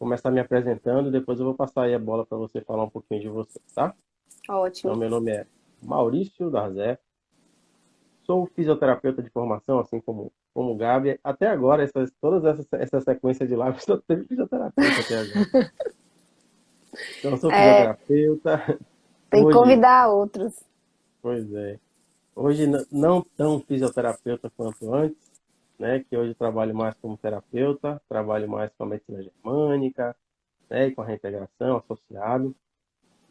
começar me apresentando e depois eu vou passar aí a bola para você falar um pouquinho de você, tá? Então, Ótimo. meu nome é Maurício Darzé, sou fisioterapeuta de formação, assim como o Gabi. Até agora, essa sequência de lives, só teve fisioterapeuta até agora. Então, eu sou É, fisioterapeuta. tem que Hoje, convidar outros. pois é, hoje não tão fisioterapeuta quanto antes, né? Que hoje eu trabalho mais como terapeuta, trabalho mais com a medicina germânica, né? E com a reintegração associado.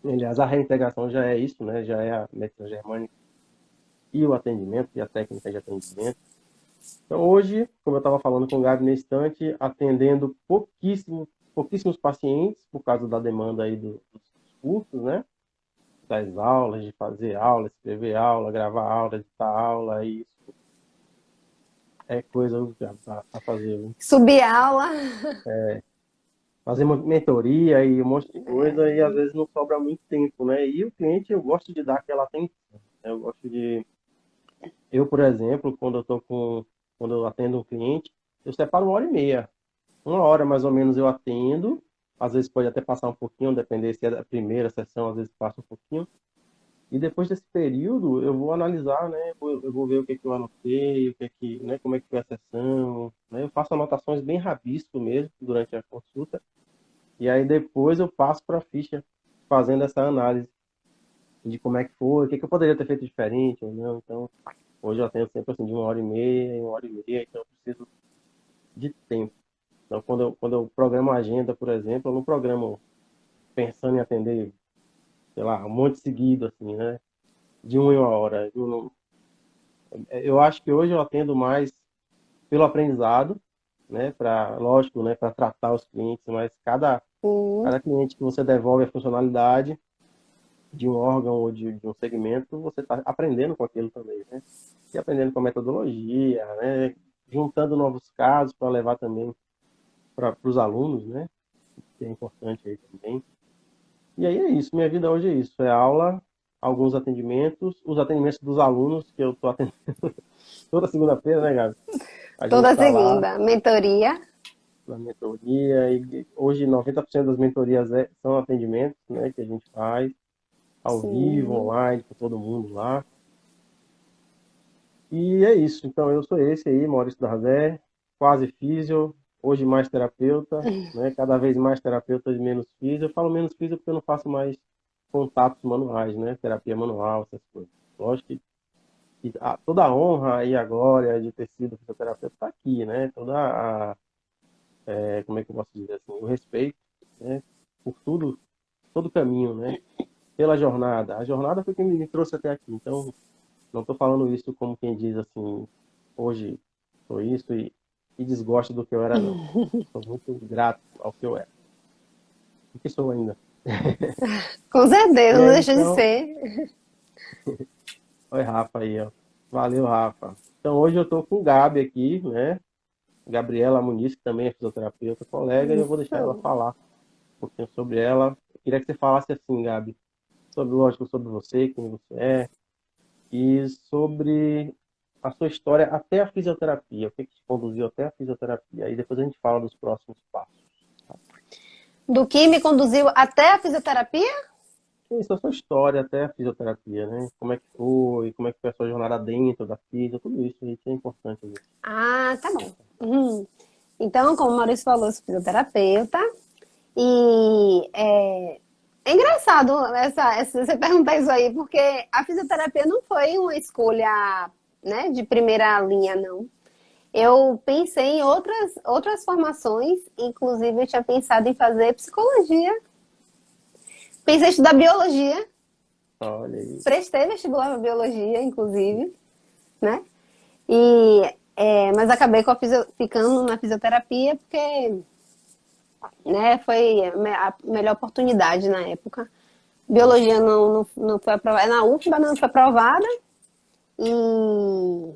Aliás, a reintegração já é isso, né? Já é a medicina germânica e o atendimento, e a técnica de atendimento. Então, hoje, como eu estava falando com o Gabi nesse instante, atendendo pouquíssimos pacientes, por causa da demanda aí dos cursos, né? Das aulas, de fazer aula, escrever aula, gravar aula, editar aula, e isso é coisa para fazer, viu? Subir aula. Fazer uma mentoria e um monte de coisa, e às vezes não sobra muito tempo, né? E o cliente, eu gosto de dar aquela atenção, né? Eu gosto de Eu, por exemplo, quando eu atendo um cliente, eu separo 1h30. 1 hora mais ou menos eu atendo. Às vezes pode até passar um pouquinho, depender se é da primeira sessão, às vezes passa um pouquinho. E depois desse período, eu vou analisar, né? Eu vou ver o que é que eu anotei, né? Como é que foi a sessão, né? Eu faço anotações bem rabisco mesmo durante a consulta. E aí depois eu passo para a ficha, fazendo essa análise de como é que foi, o que é que eu poderia ter feito diferente ou não. Então, hoje eu atendo sempre assim de 1h30, 1h30, então eu preciso de tempo. Então, quando eu programo a agenda, por exemplo, eu não programo pensando em atender, sei lá, um monte seguido, assim, né? De 1 em 1 hora. Eu acho que hoje eu atendo mais pelo aprendizado, né? Lógico, né? Para tratar os clientes, mas Sim. cada cliente que você devolve a funcionalidade de um órgão ou de um segmento, você está aprendendo com aquilo também, né? E aprendendo com a metodologia, né? Juntando novos casos para levar também para os alunos, né? Que é importante aí também. E aí é isso, minha vida hoje é isso, é aula, alguns atendimentos, os atendimentos dos alunos que eu estou atendendo toda segunda-feira, né, Gabi? A gente Toda está lá segunda. Mentoria. na mentoria e hoje 90% das mentorias são atendimentos, né, que a gente faz ao vivo, Sim. online, com todo mundo lá. E é isso. Então, eu sou esse aí, Maurício Darzé, quase físio, hoje mais terapeuta, né? Cada vez mais terapeuta e menos físio. Eu falo menos físio porque eu não faço mais contatos manuais, né? Terapia manual, essas coisas. Lógico que toda a honra aí agora de ter sido fisioterapeuta está aqui, né? Como é que eu posso dizer assim? O respeito, né? Por tudo, todo o caminho, né? Pela jornada. A jornada foi quem me trouxe até aqui. Então, não estou falando isso como quem diz assim, hoje sou isso e desgosto do que eu era, não. Sou muito grato ao que eu era. O que sou ainda. Com certeza, E não aí, deixa de então, ser. oi, Rafa aí, ó. Valeu, Rafa. Então, hoje eu estou com o Gabi aqui, né? Gabriela Muniz, que também é fisioterapeuta, colega, e eu vou deixar ela Isso. falar um pouquinho sobre ela. Eu queria que você falasse assim, Gabi, lógico, sobre você, quem você é, e sobre a sua história até a fisioterapia, o que te conduziu até a fisioterapia. Aí depois a gente fala dos próximos passos. Do que me conduziu até a fisioterapia? Isso, a sua história até a fisioterapia, né? Como é que foi a sua jornada dentro da fisio, tudo isso aí que é importante. Né? Ah, tá bom. Então, como o Maurício falou, eu sou fisioterapeuta. E é engraçado você perguntar isso aí, porque a fisioterapia não foi uma escolha, né, de primeira linha, não. Eu pensei em outras formações, inclusive eu tinha pensado em fazer psicologia, pensei em estudar biologia, Olha aí. prestei vestibular para biologia, inclusive, né? Mas acabei ficando na fisioterapia porque, né, foi a melhor oportunidade na época. Biologia não foi aprovada, na última não foi aprovada e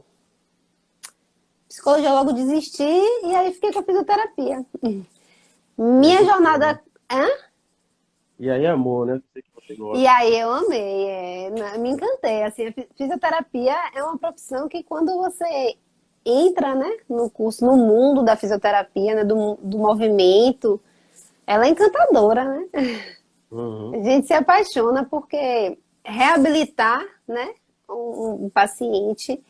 psicologia logo desisti e aí fiquei com a fisioterapia. E aí Minha gostou, né? jornada. Hã? E aí amor, né? Sei que você E gosta. aí eu amei, me encantei. Assim, a fisioterapia é uma profissão que quando você entra, né, no curso, no mundo da fisioterapia, né, do movimento, Ela é encantadora, né? A Uhum. gente se apaixona porque reabilitar, né, um paciente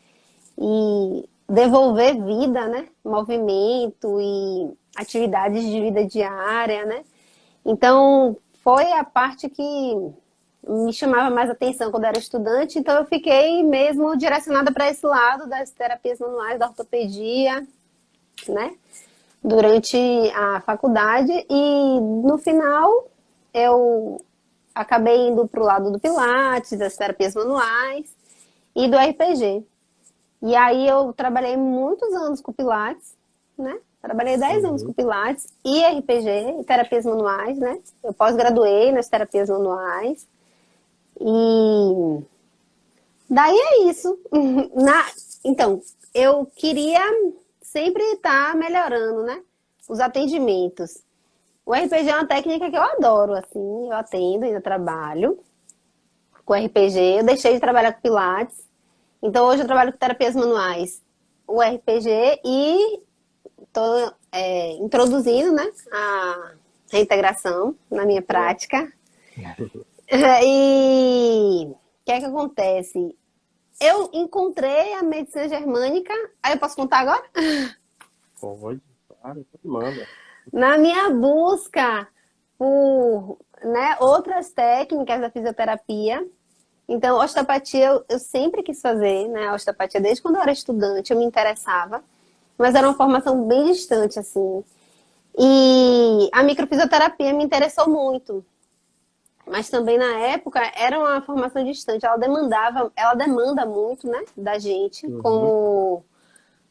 e devolver vida, né, movimento e atividades de vida diária, né? Então, foi a parte que me chamava mais atenção quando era estudante, então eu fiquei mesmo direcionada para esse lado das terapias manuais, da ortopedia, né? Durante a faculdade e no final eu acabei indo para o lado do Pilates, das terapias manuais e do RPG. E aí eu trabalhei muitos anos com Pilates, né? Trabalhei 10 anos com Uhum. Pilates e RPG, e terapias manuais, né? Eu pós-graduei nas terapias manuais. E daí é isso. Então, eu queria sempre estar melhorando, né? Os atendimentos. O RPG é uma técnica que eu adoro, assim, eu atendo, ainda trabalho com RPG. Eu deixei de trabalhar com Pilates. Então, hoje eu trabalho com terapias manuais, o RPG e estou introduzindo, né, a reintegração na minha Boa. prática. E o que é que acontece? Eu encontrei a medicina germânica. Aí eu posso contar agora? Pode, claro, pode manda. Na minha busca por, né, outras técnicas da fisioterapia. Então, osteopatia eu sempre quis fazer, né? A osteopatia desde quando eu era estudante, eu me interessava. Mas era uma formação bem distante, assim. E a microfisioterapia me interessou muito. Mas também na época era uma formação distante. Ela demanda muito, né, da gente Uhum.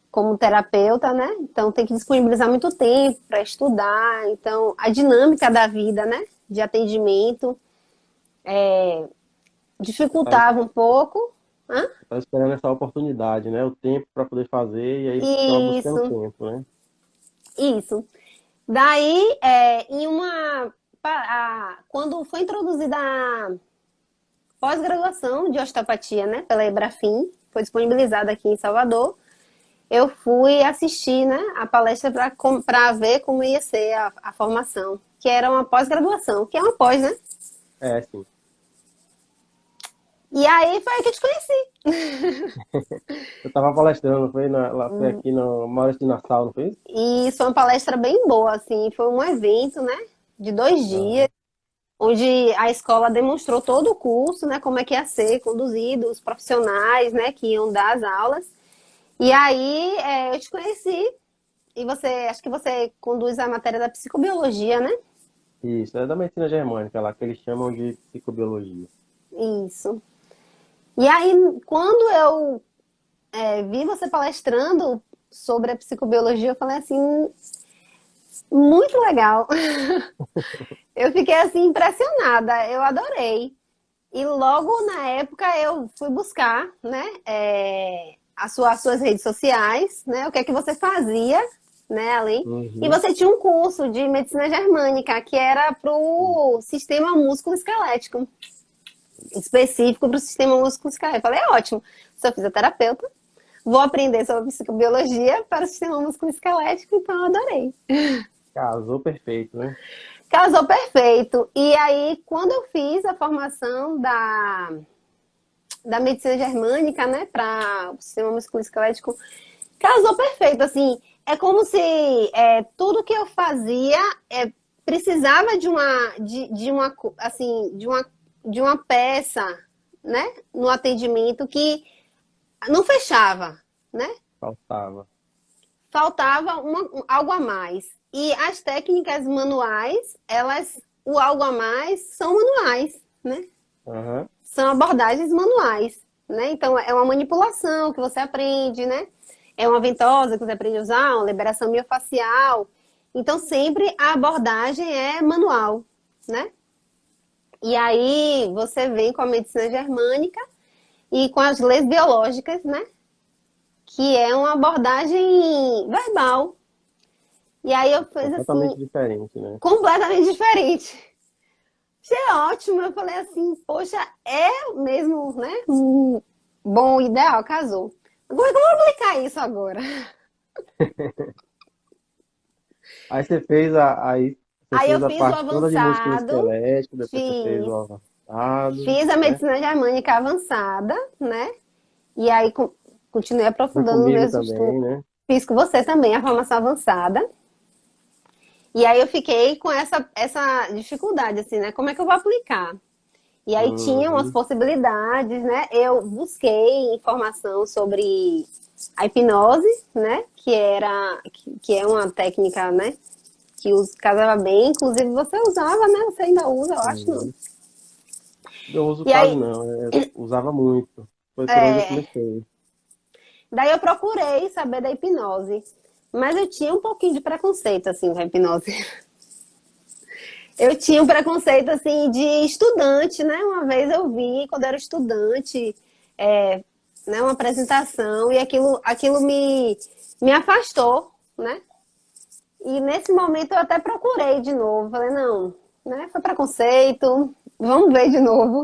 como terapeuta, né? Então tem que disponibilizar muito tempo para estudar. Então a dinâmica da vida, né, de atendimento Tá, dificultava um pouco. Hã? tá esperando essa oportunidade, né? O tempo para poder fazer, e aí ficava buscando Isso, tempo, né? isso. Daí, quando foi introduzida a pós-graduação de osteopatia, né, pela Ebrafim, foi disponibilizada aqui em Salvador, eu fui assistir, né, a palestra para ver como ia ser a formação, que era uma pós-graduação, que é uma pós, né? É, sim. E aí foi aí que eu te conheci. Eu tava palestrando, foi lá, foi aqui no Maurício de Nassau, não foi isso? E isso foi uma palestra bem boa, assim, foi um evento, né, de 2 dias, Aham. onde a escola demonstrou todo o curso, né, como é que ia ser conduzido, os profissionais, né, que iam dar as aulas. E aí eu te conheci e acho que você conduz a matéria da psicobiologia, né? Isso, é da medicina germânica lá, que eles chamam de psicobiologia. Isso. E aí, quando eu vi você palestrando sobre a psicobiologia, eu falei assim, muito legal. Eu fiquei assim impressionada, eu adorei. E logo na época eu fui buscar, né, as suas redes sociais, né, o que é que você fazia, né, além. E Uhum. você tinha um curso de medicina germânica que era para o sistema músculo-esquelético, específico para o sistema músculo-esquelético. Eu falei, ótimo, sou fisioterapeuta, vou aprender sobre psicobiologia para o sistema músculo-esquelético, então eu adorei. Casou perfeito, né? Casou perfeito. E aí, quando eu fiz a formação da medicina germânica, né, para o sistema musculoesquelético, casou perfeito. Assim, é como se tudo que eu fazia precisava de uma peça, né, no atendimento que não fechava, né? Faltava. Faltava algo a mais. E as técnicas manuais, o algo a mais são manuais, né? Aham. São abordagens manuais, né? Então, é uma manipulação que você aprende, né? É uma ventosa que você aprende a usar, uma liberação miofacial. Então, sempre a abordagem é manual, né? E aí, você vem com a medicina germânica e com as leis biológicas, né? Que é uma abordagem verbal. E aí, eu fiz assim, Completamente diferente, né? completamente diferente. Achei ótimo. Eu falei assim, poxa, é mesmo, né? Bom, ideal, casou. Como é que eu vou aplicar isso agora? Aí você Você Aí eu fez a fiz o parte toda de músculo avançado, esquelético, depois você fez fiz, o avançado, fiz a né? medicina germânica avançada, né? E aí continuei Foi aprofundando nos comigo meus estudos. também, né? Fiz com você também a formação avançada. E aí eu fiquei com essa dificuldade, assim, né? Como é que eu vou aplicar? E aí tinha umas Uhum. possibilidades, né? Eu busquei informação sobre a hipnose, né? Que é uma técnica, né? Casava bem, inclusive você usava, né? Você ainda usa, eu acho, não. Uhum. Eu uso E quase aí, não, usava muito. Foi por onde eu é, comecei. daí eu procurei saber da hipnose, mas eu tinha um pouquinho de preconceito, assim, com a hipnose. Eu tinha um preconceito, assim, de estudante, né? Uma vez eu vi, quando eu era estudante, é, né, uma apresentação, e aquilo me afastou, né? E nesse momento eu até procurei de novo. Falei, não, né? Foi preconceito, vamos ver de novo.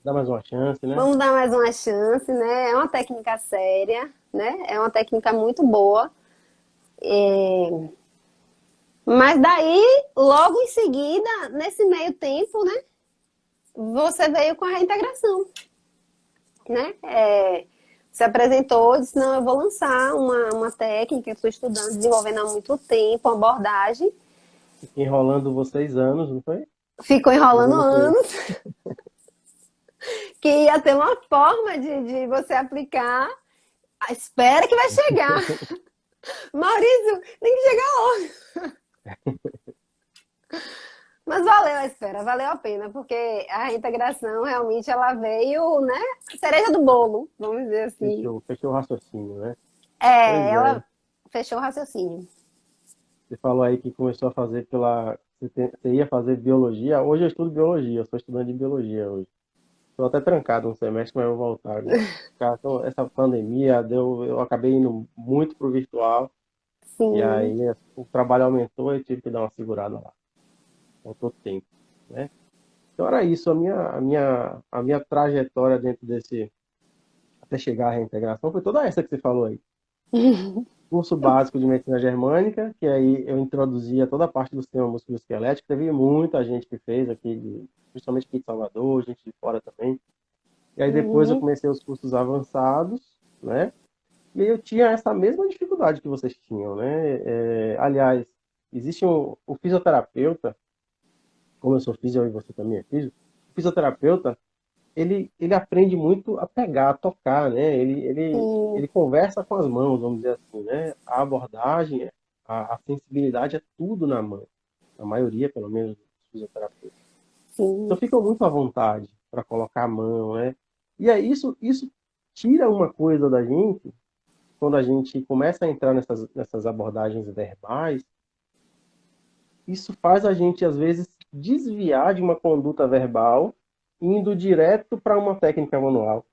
Dá mais uma chance, né? Vamos dar mais uma chance, né? É uma técnica séria, né? É uma técnica muito boa. Mas daí, logo em seguida, nesse meio tempo, né? Você veio com a reintegração, né? Se apresentou, disse, não, eu vou lançar uma técnica, eu estou estudando, desenvolvendo há muito tempo, uma abordagem. Fiquei enrolando vocês anos, não foi? Ficou enrolando Fazendo coisa. anos, que ia ter uma forma de você aplicar. Espera que vai chegar. Maurício, tem que chegar logo. Mas valeu a espera, valeu a pena, porque a reintegração realmente ela veio, né? Cereja do bolo, vamos dizer assim. Fechou o raciocínio, né? Pois é. Ela fechou o raciocínio. Você falou aí que começou a fazer Você ia fazer biologia. Hoje eu estudo biologia, eu sou estudante de biologia hoje. Estou até trancado um semestre, mas eu vou voltar agora. Cara, então, essa pandemia eu acabei indo muito pro virtual, e Sim. aí o trabalho aumentou e eu tive que dar uma segurada lá. Faltou tempo, né? Então era isso, a minha trajetória dentro desse, até chegar à reintegração, foi toda essa que você falou aí. Curso básico de medicina germânica, que aí eu introduzia toda a parte do sistema musculoesquelético. Teve muita gente que fez aqui, principalmente aqui de Salvador, gente de fora também. E aí depois eu Uhum. comecei os cursos avançados, né? E aí eu tinha essa mesma dificuldade que vocês tinham, né? Aliás, existe o fisioterapeuta, como eu sou fisio e você também é fisio, o fisioterapeuta, ele aprende muito a pegar, a tocar, né? Ele Sim, conversa com as mãos, vamos dizer assim, né? A abordagem, a sensibilidade é tudo na mão. A maioria, pelo menos, dos fisioterapeutas. Então sim. ficam muito à vontade para colocar a mão, né? E aí isso tira uma coisa da gente, quando a gente começa a entrar nessas abordagens verbais, isso faz a gente, às vezes, desviar de uma conduta verbal, indo direto para uma técnica manual.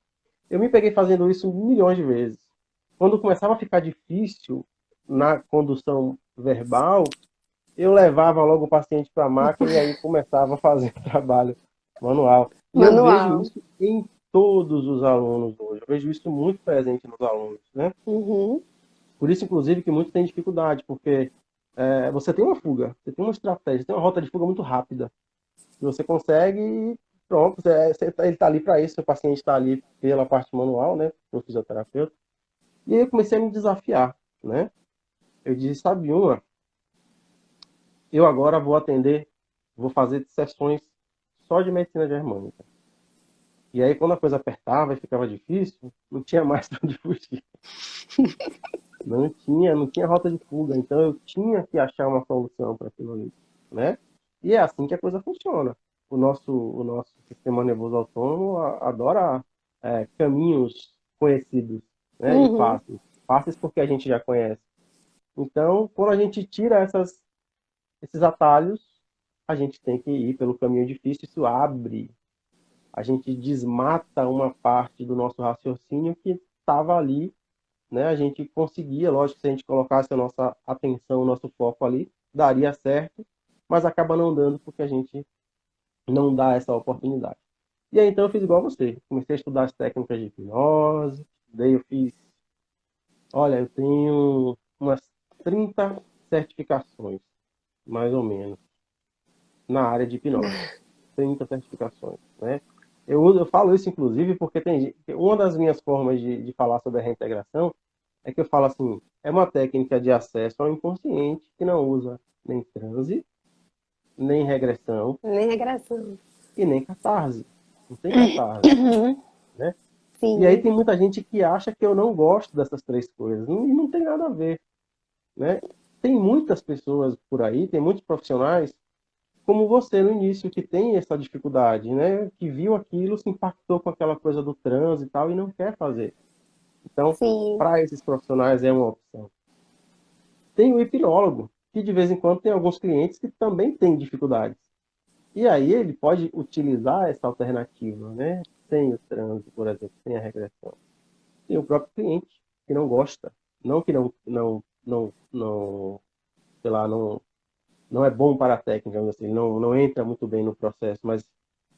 Eu me peguei fazendo isso milhões de vezes. Quando começava a ficar difícil na condução verbal, eu levava logo o paciente para a máquina e aí começava a fazer o trabalho manual. E eu vejo Manual. isso em todos os alunos hoje. Eu vejo isso muito presente nos alunos, né? Uhum. Por isso, inclusive, que muitos têm dificuldade, porque você tem uma fuga, você tem uma estratégia, tem uma rota de fuga muito rápida. E você consegue, pronto, ele está ali para isso, o paciente está ali pela parte manual, né, o fisioterapeuta. E aí eu comecei a me desafiar, né? Eu disse, sabe uma, eu agora vou atender, vou fazer sessões só de medicina germânica. E aí quando a coisa apertava e ficava difícil, não tinha mais para onde fugir. Não tinha rota de fuga, então eu tinha que achar uma solução para aquilo ali, né? E é assim que a coisa funciona. O nosso sistema nervoso autônomo adora caminhos conhecidos, né? E Uhum. fáceis. Fáceis porque a gente já conhece. Então, quando a gente tira esses atalhos, a gente tem que ir pelo caminho difícil. Isso abre, a gente desmata uma parte do nosso raciocínio que estava ali, né? A gente conseguia, lógico, se a gente colocasse a nossa atenção, o nosso foco ali, daria certo, mas acaba não dando porque a gente não dá essa oportunidade. E aí então eu fiz igual você, comecei a estudar as técnicas de hipnose, daí eu fiz, olha, eu tenho umas 30 certificações, mais ou menos. na área de hipnose. 30 certificações, né? Eu falo isso, inclusive, porque uma das minhas formas de falar sobre a reintegração é que eu falo assim, é uma técnica de acesso ao inconsciente que não usa nem transe, nem regressão Nem regressão. e nem catarse. Não tem catarse, né? E aí Sim. tem muita gente que acha que eu não gosto dessas três coisas, e não tem nada a ver, né? Tem muitas pessoas por aí, tem muitos profissionais como você no início, que tem essa dificuldade, né? Que viu aquilo, se impactou com aquela coisa do trânsito e tal, e não quer fazer. Então, Sim. para esses profissionais é uma opção. Tem o hipnólogo, que de vez em quando tem alguns clientes que também têm dificuldades. E aí ele pode utilizar essa alternativa, né? Sem o trânsito, por exemplo, sem a regressão. Tem o próprio cliente que não gosta, não que não, sei lá, não é bom para a técnica, assim, não entra muito bem no processo, mas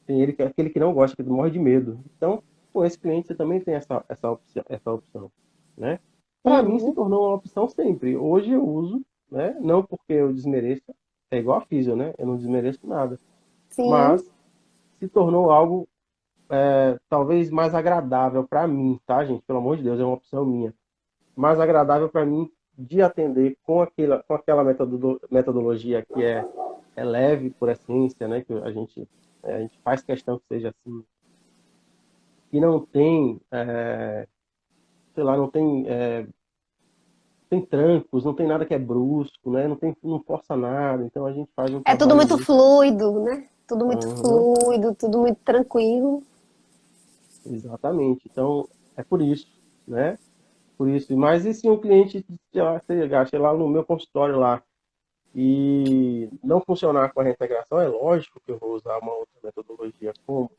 tem aquele que não gosta, que morre de medo. Então, com esse cliente você também tem essa opção, né? Para mim se Uhum. tornou uma opção sempre. Hoje eu uso, né? Não porque eu desmereça, é igual a físio, né? Eu não desmereço nada, Sim. mas se tornou algo talvez mais agradável para mim, tá, gente? Pelo amor de Deus, é uma opção minha. Mais agradável para mim de atender com aquela metodologia que é leve por essência, né? Que a gente faz questão que seja assim, que não tem, sei lá, tem trancos, não tem nada que é brusco, né? Não força nada, então a gente faz um É tudo trabalho muito muito. fluido, né? Tudo muito Aham, fluido, tudo muito tranquilo. exatamente. Então, é por isso, né? Por isso. Mas e se um cliente chegar, sei lá, no meu consultório lá e não funcionar com a reintegração, é lógico que eu vou usar uma outra metodologia como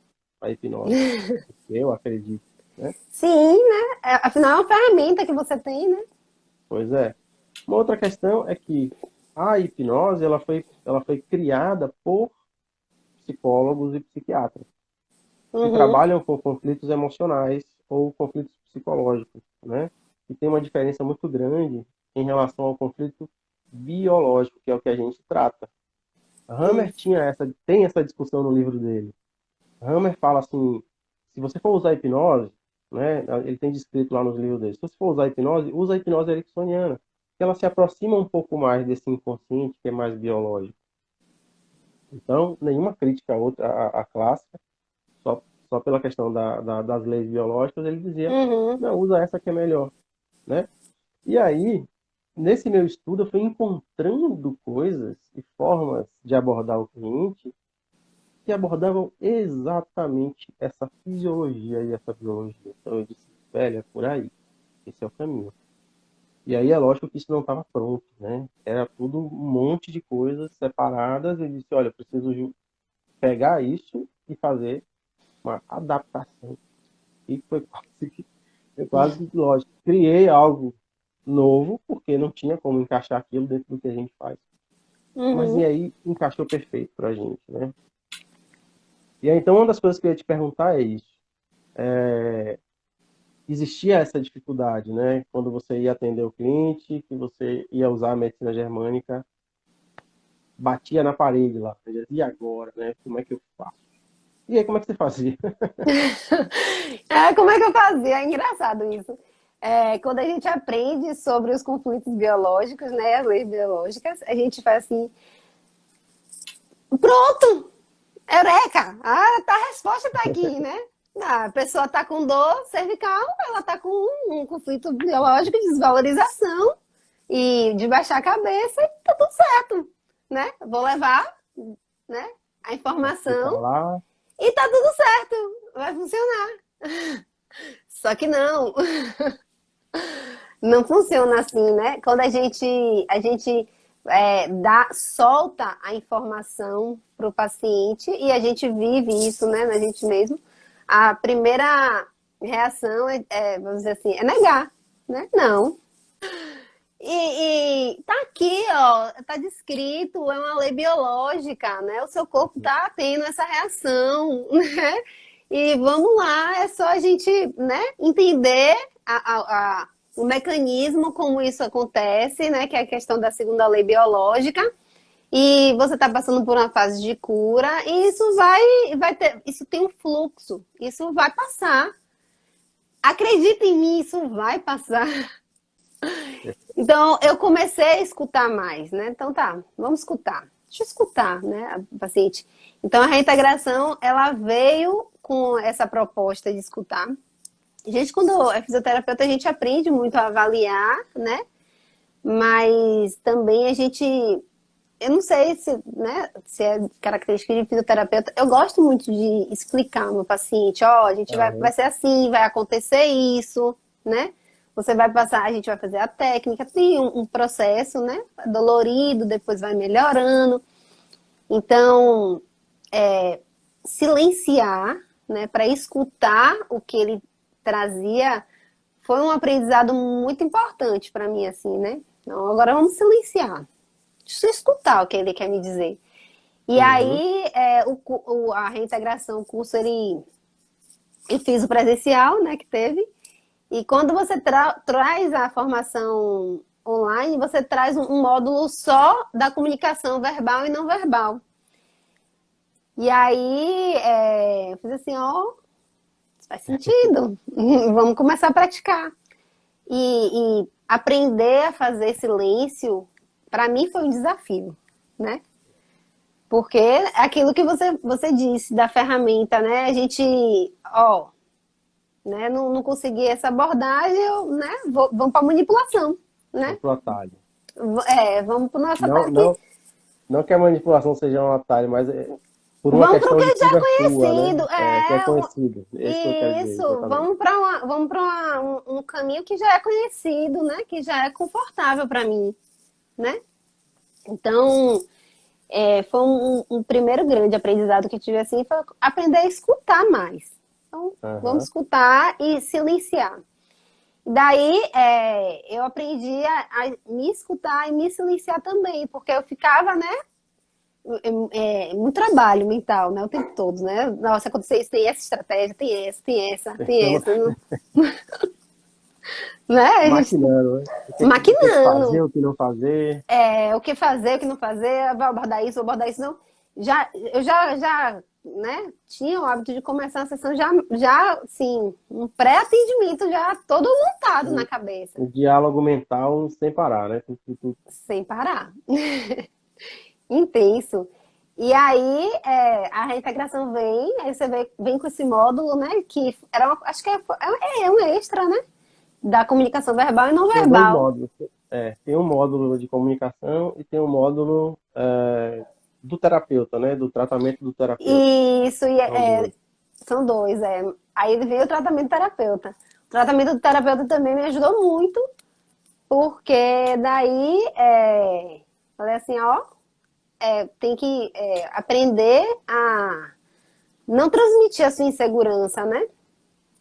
a hipnose. Eu acredito, né? Sim, né? Afinal, é uma ferramenta que você tem, né? Pois é. Uma outra questão é que a hipnose ela foi criada por psicólogos e psiquiatras que Uhum. trabalham com conflitos emocionais ou conflitos psicológicos, né? E tem uma diferença muito grande em relação ao conflito biológico, que é o que a gente trata. Hammer Isso. tem essa discussão no livro dele. Hammer fala assim, se você for usar hipnose, né, ele tem descrito lá nos livros dele, se você for usar hipnose, usa a hipnose ericksoniana, que ela se aproxima um pouco mais desse inconsciente que é mais biológico. Então, nenhuma crítica à outra, à clássica, só pela questão das leis biológicas, ele dizia, Uhum. não, usa essa que é melhor, né? E aí, nesse meu estudo, eu fui encontrando coisas e formas de abordar o cliente que abordavam exatamente essa fisiologia e essa biologia. Então eu disse, velho, é por aí, esse é o caminho. E aí é lógico que isso não estava pronto, né? Era tudo um monte de coisas separadas. Eu disse, olha, eu preciso pegar isso e fazer uma adaptação. E foi quase que lógico. Criei algo novo, porque não tinha como encaixar aquilo dentro do que a gente faz. Mas e Uhum. aí encaixou perfeito pra gente, né? E aí, então uma das coisas que eu ia te perguntar é isso. Existia essa dificuldade, né? Quando você ia atender o cliente, que você ia usar a medicina germânica, batia na parede lá. E agora, né? Como é que eu faço? E aí, como é que você fazia? Como é que eu fazia? É engraçado isso. Quando a gente aprende sobre os conflitos biológicos, né, as leis biológicas, a gente faz assim, pronto, eureka! A resposta está aqui, né? A pessoa está com dor cervical, ela está com um conflito biológico de desvalorização e de baixar a cabeça e tá tudo certo, né? Vou levar, né, a Vai explicar informação lá. e tá tudo certo, vai funcionar. Só que não, não funciona assim, né? Quando a gente solta a informação para o paciente e a gente vive isso, né, na gente mesmo, a primeira reação vamos dizer assim, é negar, né? Não. E tá aqui, ó, tá descrito, é uma lei biológica, né? O seu corpo tá tendo essa reação, né? E vamos lá, é só a gente, né, entender o mecanismo como isso acontece, né? Que é a questão da segunda lei biológica. e você está passando por uma fase de cura, e isso tem um fluxo, isso vai passar. Acredita em mim, isso vai passar. Então, eu comecei a escutar mais, né? Então, tá, vamos escutar. Deixa eu escutar, né, a paciente. Então, a reintegração, ela veio com essa proposta de escutar. Gente, quando é fisioterapeuta, a gente aprende muito a avaliar, né? Mas também a gente... Eu não sei se é característica de fisioterapeuta. Eu gosto muito de explicar ao meu paciente, ó, a gente vai ser assim, vai acontecer isso, né? Você vai passar, a gente vai fazer a técnica, tem um processo, né? Dolorido, depois vai melhorando. Então, silenciar, né? Para escutar o que ele trazia, foi um aprendizado muito importante para mim, assim, né? Então, agora vamos silenciar. Deixa eu escutar o que ele quer me dizer. E aí, a reintegração, o curso, eu fiz o presencial, né, que teve. E quando você traz a formação online, você traz um módulo só da comunicação verbal e não verbal. E aí, eu fiz assim, ó, faz sentido. Vamos começar a praticar. E aprender a fazer silêncio, para mim, foi um desafio, né? Porque aquilo que você disse da ferramenta, né? A gente, ó, né? Não consegui essa abordagem, né? Vamos para manipulação, né? Vamos pro atalho. Vamos para nossa Não, parte. não que a manipulação seja um atalho, mas por uma Vamos para o questão de que já é cura sua, conhecido. né? Que é conhecido. É isso que eu quero dizer, Isso. exatamente. Vamos para um caminho que já é conhecido, né? Que já é confortável para mim, né? Então, foi um primeiro grande aprendizado que eu tive assim, foi aprender a escutar mais. Então, vamos escutar e silenciar. Daí, eu aprendi a me escutar e me silenciar também, porque eu ficava, né? Muito trabalho mental, né? O tempo todo, né? Nossa, aconteceu isso, tem essa estratégia, tem essa. Não... né? Maquinando, né? O que fazer, Maquinando. o que não fazer. O que fazer, o que não fazer, vou abordar isso, vou abordar isso, não. Eu já, né, tinha o hábito de começar a sessão já assim, um pré-atendimento já todo montado na cabeça. Um diálogo mental sem parar, né? Sem parar. Intenso. E aí, a reintegração aí você vem com esse módulo, né, que acho que é um extra, né, da comunicação verbal e não Tem dois verbal. módulos. Tem um módulo de comunicação e tem um módulo do terapeuta, né? Do tratamento do terapeuta. Isso, São dois. são dois. Aí veio o tratamento terapeuta. O tratamento do terapeuta também me ajudou muito, porque daí falei assim, ó, tem que aprender a não transmitir a sua insegurança, né?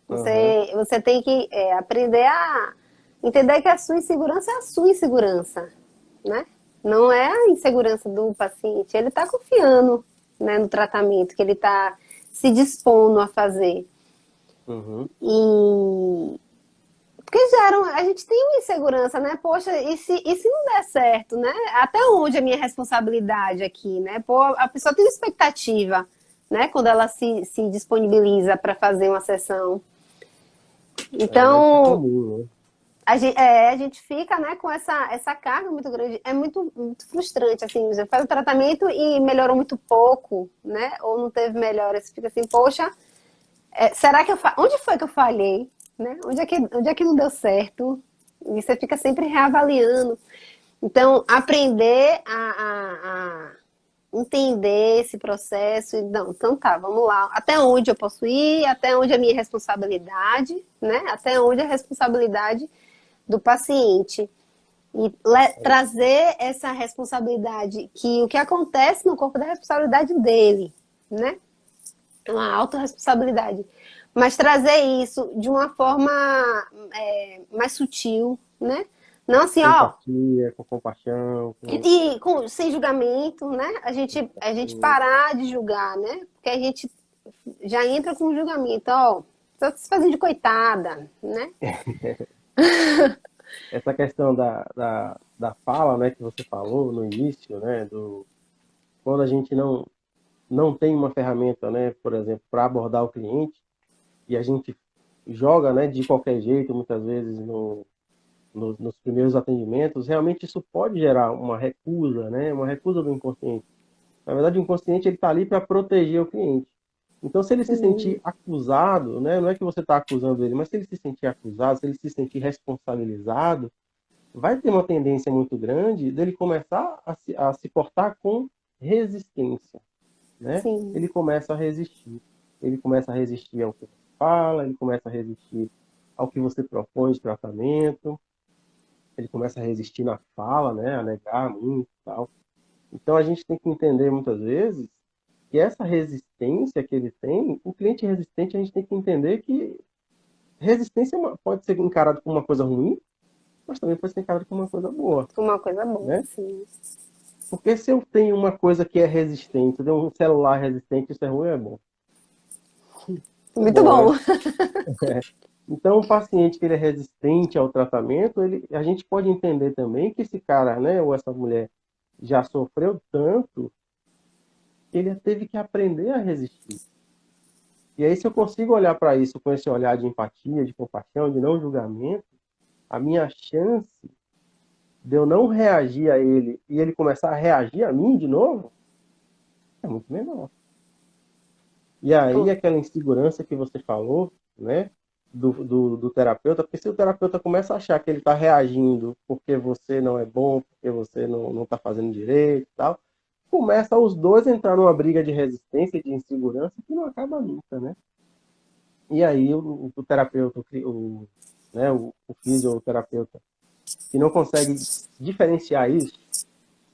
Você tem que aprender a entender que a sua insegurança é a sua insegurança, né? Não é a insegurança do paciente. Ele está confiando, né, no tratamento que ele está se dispondo a fazer. E porque a gente tem uma insegurança, né? Poxa, e se não der certo, né? Até onde é a minha responsabilidade aqui, né? Pô, a pessoa tem uma expectativa, né? Quando ela se disponibiliza para fazer uma sessão. Então, Comum, né? a gente fica, né, com essa carga muito grande. É muito, muito frustrante, assim, você faz o tratamento e melhorou muito pouco, né? Ou não teve melhora. Você fica assim, poxa, será que onde foi que eu falhei? Né? Onde é que não deu certo? E você fica sempre reavaliando. Então, aprender a entender esse processo. Não, então tá, vamos lá. Até onde eu posso ir? Até onde é a minha responsabilidade? Né? Até onde é a responsabilidade do paciente? E trazer essa responsabilidade, que o que acontece no corpo é da responsabilidade dele, né? Uma autorresponsabilidade. Mas trazer isso de uma forma mais sutil, né? Não assim, Com ó. empatia, com compaixão. E sem julgamento, né? A gente parar de julgar, né? Porque a gente já entra com julgamento, ó. Só se fazendo de coitada, né? Essa questão da fala, né, que você falou no início, né, do quando a gente não tem uma ferramenta, né, por exemplo, para abordar o cliente, e a gente joga, né, de qualquer jeito, muitas vezes nos primeiros atendimentos, realmente isso pode gerar uma recusa, né, uma recusa do inconsciente. Na verdade, o inconsciente ele está ali para proteger o cliente. Então, se ele se sentir acusado, né, não é que você está acusando ele, mas se ele se sentir acusado, se ele se sentir responsabilizado, vai ter uma tendência muito grande dele começar a se portar com resistência, né? Sim. Ele começa a resistir. Ele começa a resistir ao que você fala, ele começa a resistir ao que você propõe de tratamento, ele começa a resistir na fala, né? A negar muito e tal. Então a gente tem que entender muitas vezes que essa resistência que ele tem, o cliente resistente, a gente tem que entender que resistência pode ser encarado como uma coisa ruim, mas também pode ser encarado como uma coisa boa, Uma coisa boa, né? sim. Porque se eu tenho uma coisa que é resistente, eu tenho um celular resistente, isso é ruim ou é bom? Muito Bom, né? bom. Então, o paciente que ele é resistente ao tratamento, a gente pode entender também que esse cara, né, ou essa mulher, já sofreu tanto que ele teve que aprender a resistir. E aí, se eu consigo olhar para isso com esse olhar de empatia, de compaixão, de não julgamento, a minha chance de eu não reagir a ele e ele começar a reagir a mim de novo é muito menor. E aí, aquela insegurança que você falou, né, do terapeuta, porque se o terapeuta começa a achar que ele está reagindo porque você não é bom, porque você não está fazendo direito e tal, começa os dois a entrar numa briga de resistência e de insegurança que não acaba nunca, né? E aí o terapeuta, né, o fisioterapeuta, que não consegue diferenciar isso,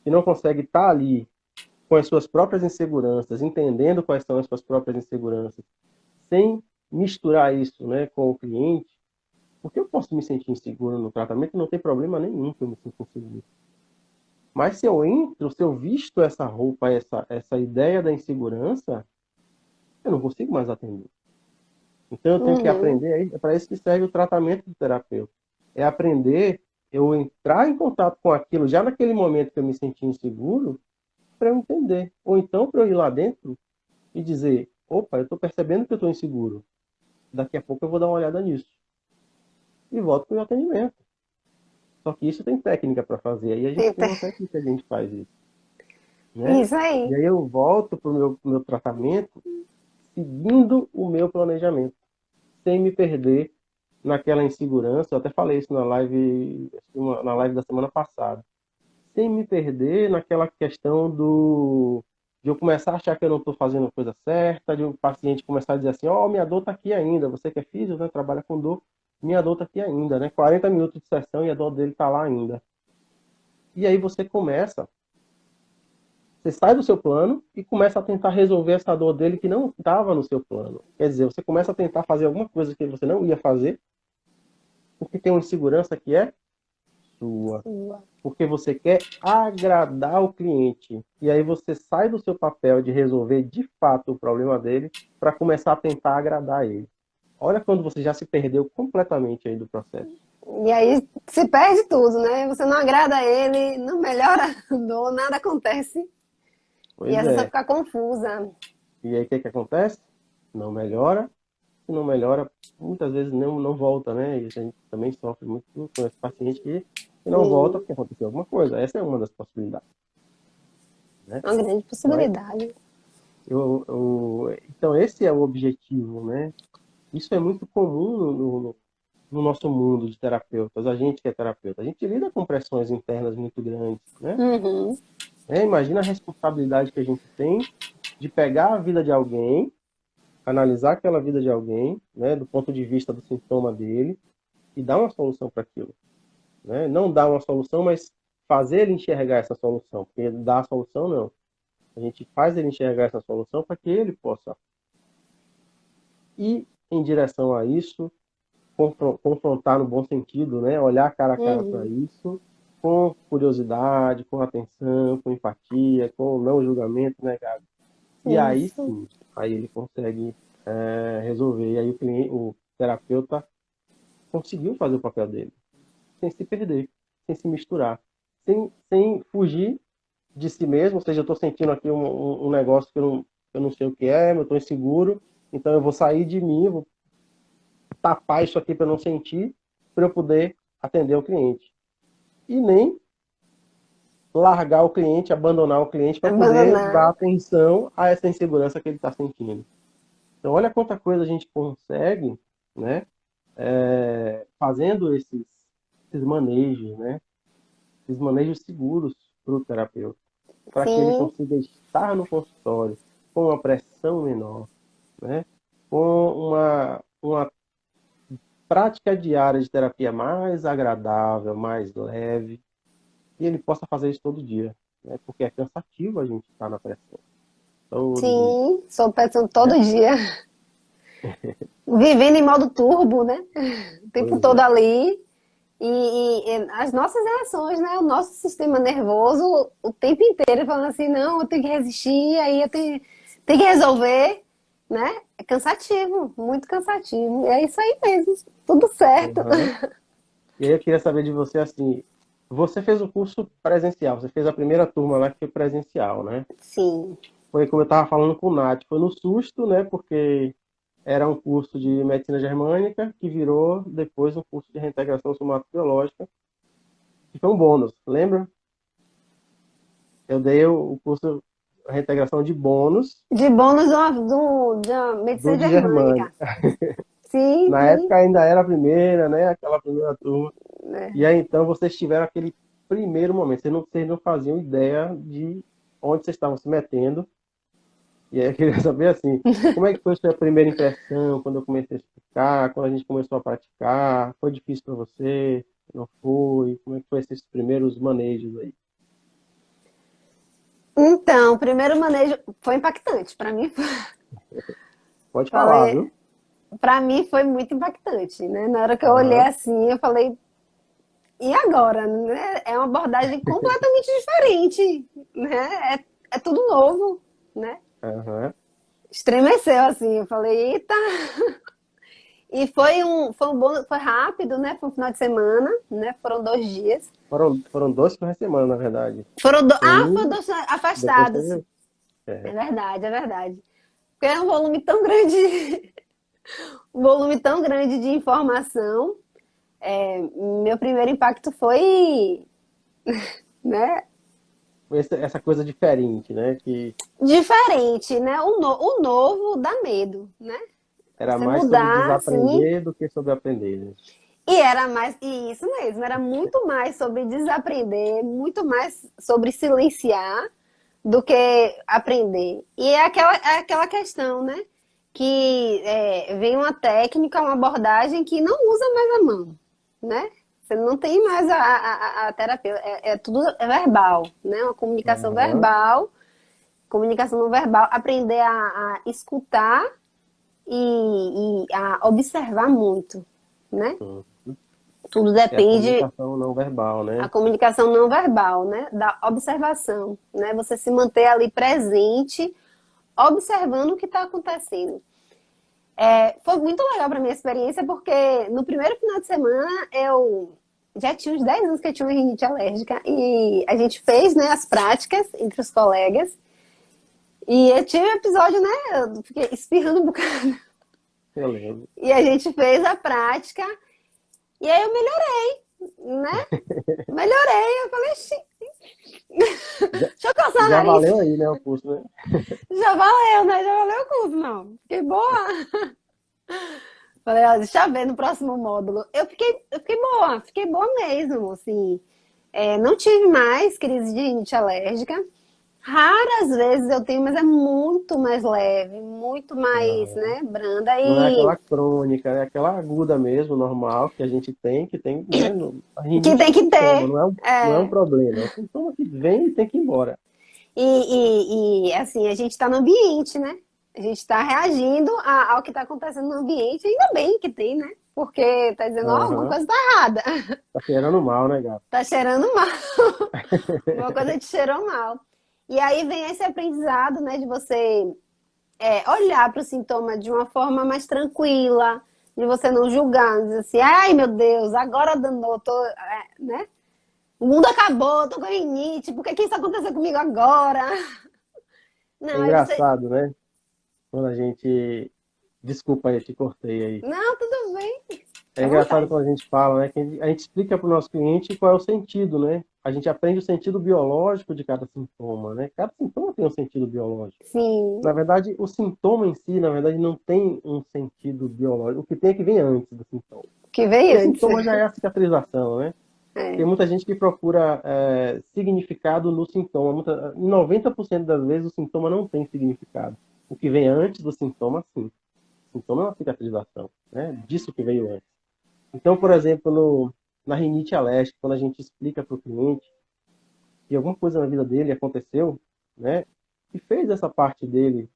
que não consegue estar ali com as suas próprias inseguranças, entendendo quais são as suas próprias inseguranças, sem misturar isso, né, com o cliente, porque eu posso me sentir inseguro no tratamento, não tem problema nenhum que eu me sinta inseguro. Mas se eu entro, se eu visto essa roupa, essa ideia da insegurança, eu não consigo mais atender. Então eu tenho que Uhum. aprender, é para isso que serve o tratamento do terapeuta. É aprender eu entrar em contato com aquilo já naquele momento que eu me senti inseguro, para eu entender. Ou então para eu ir lá dentro e dizer, opa, eu estou percebendo que eu estou inseguro. Daqui a pouco eu vou dar uma olhada nisso. E volto para o meu atendimento. Só que isso tem técnica para fazer. Aí a gente tem Eita. uma técnica que a gente faz isso, né? Isso aí. E aí eu volto para o meu tratamento seguindo o meu planejamento, sem me perder naquela insegurança. Eu até falei isso na live da semana passada. Sem me perder naquela questão de eu começar a achar que eu não estou fazendo a coisa certa, de o paciente começar a dizer assim, ó, minha dor está aqui ainda, você que é físico, né, trabalha com dor, minha dor está aqui ainda, né? 40 minutos de sessão e a dor dele está lá ainda. E aí você sai do seu plano e começa a tentar resolver essa dor dele que não estava no seu plano. Quer dizer, você começa a tentar fazer alguma coisa que você não ia fazer, porque tem uma insegurança que é sua. Porque você quer agradar o cliente. E aí você sai do seu papel de resolver de fato o problema dele para começar a tentar agradar ele. Olha quando você já se perdeu completamente aí do processo. E aí se perde tudo, né? Você não agrada ele, não melhora a dor, nada acontece. E Pois essa só é. fica confusa. E aí o que, que acontece? Não melhora. Se não melhora, muitas vezes não volta, né? E a gente também sofre muito com esse paciente que não volta Sim, porque aconteceu alguma coisa. Essa é uma das possibilidades, né? uma grande Mas possibilidade. então esse é o objetivo, né? Isso é muito comum no nosso mundo de terapeutas, a gente que é terapeuta, a gente lida com pressões internas muito grandes, né? Uhum. Imagina a responsabilidade que a gente tem de pegar a vida de alguém, analisar aquela vida de alguém, né, do ponto de vista do sintoma dele, e dar uma solução para aquilo, né? Não dar uma solução, mas fazer ele enxergar essa solução, porque dar a solução não. A gente faz ele enxergar essa solução para que ele possa ir em direção a isso, confrontar no bom sentido, né? Olhar cara a cara para Uhum. isso, com curiosidade, com atenção, com empatia, com não julgamento, né, Gabi? E aí Isso. sim, aí ele consegue resolver. E aí o terapeuta conseguiu fazer o papel dele, sem se perder, sem se misturar, sem fugir de si mesmo, ou seja, eu estou sentindo aqui um negócio que eu não sei o que é, eu estou inseguro, então eu vou sair de mim, eu vou tapar isso aqui para não sentir, para eu poder atender o cliente. E nem largar o cliente, abandonar o cliente para poder dar Abandonar. atenção a essa insegurança que ele está sentindo. Então, olha quanta coisa a gente consegue, né, fazendo esses manejos, né, esses manejos seguros para o terapeuta, para que ele Sim, consiga estar no consultório com uma pressão menor, né, com uma prática diária de terapia mais agradável, mais leve, e ele possa fazer isso todo dia, né, porque é cansativo a gente estar na pressão todo dia, sim. Sou pensando todo né? dia. Vivendo em modo turbo, né? O tempo Pois todo é. ali. E as nossas reações, né? O nosso sistema nervoso o tempo inteiro falando assim, não, eu tenho que resistir, aí tenho que resolver, né? É cansativo, muito cansativo. E é isso aí mesmo, tudo certo. Uhum. E aí eu queria saber de você assim, você fez o curso presencial, você fez a primeira turma lá que foi presencial, né? Sim, Foi como eu estava falando com o Nath, foi no susto, né? Porque era um curso de medicina germânica que virou depois um curso de reintegração somatobiológica, que foi um bônus, lembra? Eu dei o curso de reintegração de bônus de bônus da do medicina de germânica. germânica. Sim, Na sim. época ainda era a primeira, né? Aquela primeira turma. E É. aí então vocês tiveram aquele primeiro momento, vocês não faziam ideia de onde vocês estavam se metendo. E aí eu queria saber assim, como é que foi a sua primeira impressão quando eu comecei a explicar, quando a gente começou a praticar? Foi difícil para você? Não foi? Como é que foi esses primeiros manejos aí? Então, o primeiro manejo foi impactante. Para mim, Pode falar, falei, viu? para mim foi muito impactante, né? Na hora que eu olhei Aham, assim, eu falei, e agora? Né? É uma abordagem completamente diferente, né? É tudo novo, né? aham. Estremeceu assim, eu falei, eita! E foi um bom, foi rápido, né? Foi um final de semana, né? Foram 2 dias. Foram dois por semana, na verdade. Foi Foram um, 2 depois afastados. teve. É É, verdade, é verdade. Porque é um volume tão grande, um volume tão grande de informação. Meu primeiro impacto foi, né, essa coisa diferente, né? Que diferente, né? O novo dá medo, né? era Você mais sobre mudar, assim, desaprender do que sobre aprender, né? e isso mesmo, era muito mais sobre desaprender, muito mais sobre silenciar do que aprender. E é aquela questão, né? Que vem uma técnica, uma abordagem que não usa mais a mão, né? Você não tem mais a terapia, tudo verbal, né? Uma Aham. comunicação não verbal, aprender a escutar e a observar muito, né? Hum. Tudo É a depende comunicação não verbal, a né? comunicação não verbal, né? Da observação, né? Você se manter ali presente, observando o que está acontecendo. Foi muito legal para minha experiência, porque no primeiro final de semana eu já tinha uns 10 anos que eu tinha uma rinite alérgica e a gente fez, né, as práticas entre os colegas. E eu tive um episódio, né? Eu fiquei espirrando um bocado. Eu lembro. E a gente fez a prática. E aí eu melhorei, né? Melhorei. Eu falei, Já, deixa eu coçar o já nariz. valeu aí, né, o curso, né? Já valeu, né? Já valeu o curso, não. Fiquei boa. Falei, ó, deixa eu ver no próximo módulo. Fiquei boa mesmo, assim. Não tive mais crise de rinite alérgica. Raras vezes eu tenho, mas é muito mais leve, muito mais, Aham. né, branda Não é e aquela crônica, é aquela aguda mesmo, normal, que a gente tem, né? A que rinite é tem um que sintoma, ter. não é um É, problema. É um sintoma que vem e tem que ir embora. assim, a gente está no ambiente, né? A gente está reagindo ao que está acontecendo no ambiente, ainda bem que tem, né? Porque tá dizendo, ó, alguma Aham. coisa tá errada. Tá cheirando mal, né, gato? Tá cheirando mal. Uma coisa te cheirou mal. E aí vem esse aprendizado, né, de você olhar para o sintoma de uma forma mais tranquila, de você não julgar, não dizer assim, ai meu Deus, agora danou, né? o mundo acabou, tô com rinite, por que que isso aconteceu comigo agora? É Não, aí você. engraçado, né? Quando a gente. Desculpa aí, te cortei aí. Não, tudo bem, É fica à engraçado vontade. quando a gente fala, né? Que a gente explica para o nosso cliente qual é o sentido, né? A gente aprende o sentido biológico de cada sintoma, né? Cada sintoma tem um sentido biológico. Sim, Na verdade, o sintoma em si, na verdade, não tem um sentido biológico. O que tem é que vem antes do sintoma. que Porque veio o antes. sintoma já é a cicatrização, né? Tem É. muita gente que procura significado no sintoma. Em 90% das vezes, o sintoma não tem significado. O que vem antes do sintoma, sim. O sintoma é uma cicatrização, né? Disso que veio antes. Então, por exemplo, na rinite alérgica, quando a gente explica para o cliente que alguma coisa na vida dele aconteceu, né? E fez essa parte dele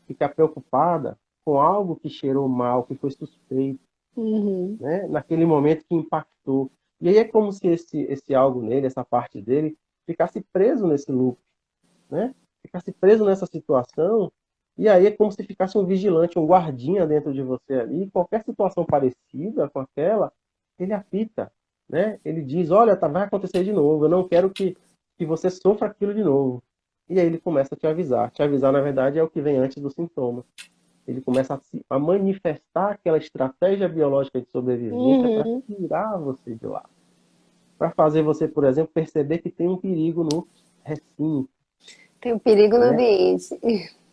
ficar preocupada com algo que cheirou mal, que foi suspeito, Uhum. né? Naquele momento que impactou. E aí é como se esse algo nele, essa parte dele, ficasse preso nesse loop, né? Ficasse preso nessa situação. E aí é como se ficasse um vigilante, um guardinha dentro de você ali. E qualquer situação parecida com aquela, ele apita, né? Ele diz, olha, vai acontecer de novo. Eu não quero que você sofra aquilo de novo. E aí ele começa a te avisar. Te avisar, na verdade, é o que vem antes do sintoma. Ele começa a manifestar aquela estratégia biológica de sobrevivência para Uhum. tirar você de lá. Para fazer você, por exemplo, perceber que tem um perigo no recinto, Tem um perigo no né? ambiente.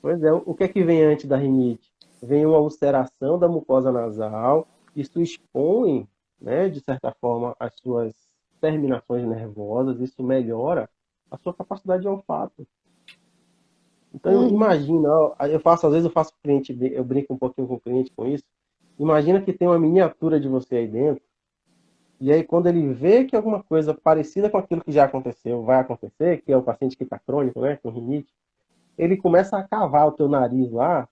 Pois é, o que é que vem antes da rinite? Vem uma ulceração da mucosa nasal, isso expõe, né, de certa forma, as suas terminações nervosas, isso melhora a sua capacidade de olfato. Então, Uhum. imagina, às vezes eu faço cliente, eu brinco um pouquinho com o cliente com isso. Imagina que tem uma miniatura de você aí dentro, e aí quando ele vê que alguma coisa parecida com aquilo que já aconteceu vai acontecer, que é o paciente que está crônico, né, com rinite, ele começa a cavar o teu nariz lá